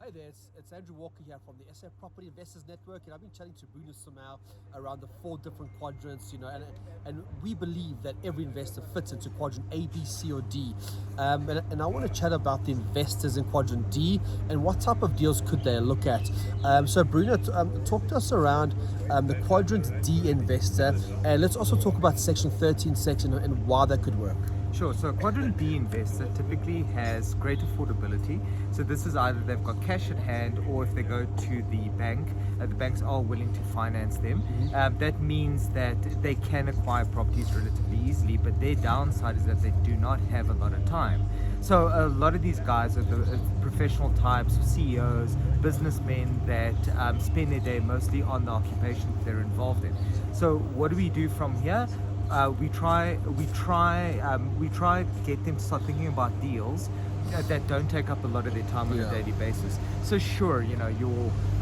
Hey there, it's Andrew Walker here from the SA Property Investors Network, and I've been chatting to Bruno Simão around the 4 different quadrants, and we believe that every investor fits into quadrant A, B, C, or D. And I want to chat about the investors in quadrant D and what type of deals could they look at. So Bruno, talk to us around the quadrant D investor, and let's also talk about section 13 section and why that could work. Sure. So a quadrant D investor typically has great affordability. So this is either they've got cash at hand, or if they go to the bank, the banks are willing to finance them. That means that they can acquire properties relatively easily, but their downside is that they do not have a lot of time. So a lot of these guys are the professional types, CEOs, businessmen that spend their day mostly on the occupation that they're involved in. So what do we do from here? We try get them to start thinking about deals that don't take up a lot of their time on a daily basis. So sure,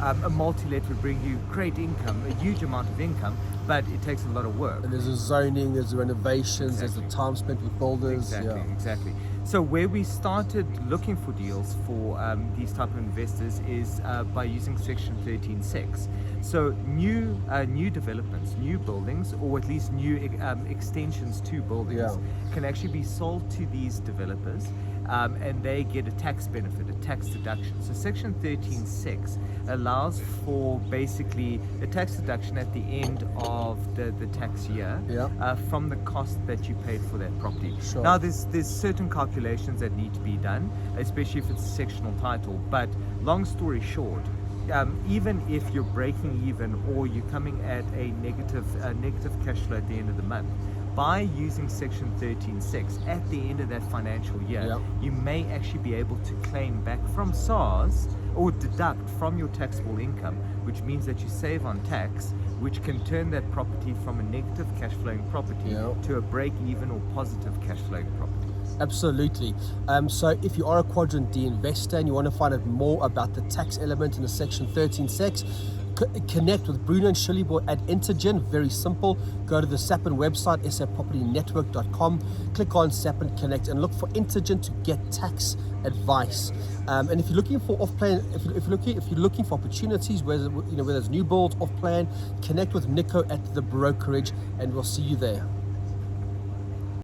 a multi-let would bring you great income, a huge amount of income, but it takes a lot of work. And there's a zoning, there's the renovations, there's the time spent with builders. Exactly. So where we started looking for deals for these type of investors is by using section 13.6. So new developments, new buildings, or at least new extensions to buildings can actually be sold to these developers, and they get a tax benefit, a tax deduction. So section 13.6 allows for basically a tax deduction at the end of the tax year from the cost that you paid for that property. Sure. Now there's certain calculations that need to be done, especially if it's a sectional title, but long story short, even if you're breaking even or you're coming at a negative cash flow at the end of the month, by using section 13.6 at the end of that financial year, you may actually be able to claim back from SARS or deduct from your taxable income, which means that you save on tax, which can turn that property from a negative cash flowing property to a break even or positive cash flowing property. Absolutely. So if you are a quadrant D investor and you want to find out more about the tax element in the section 13.6, connect with Bruno and Shillibo at Intergen. Very simple. Go to the SAPIN website, sapropertynetwork.com, click on SAPIN Connect and look for Intergen to get tax advice. And if you're looking for off-plan, if you're looking for opportunities, whether there's new builds off-plan, connect with Nico at the brokerage, and we'll see you there.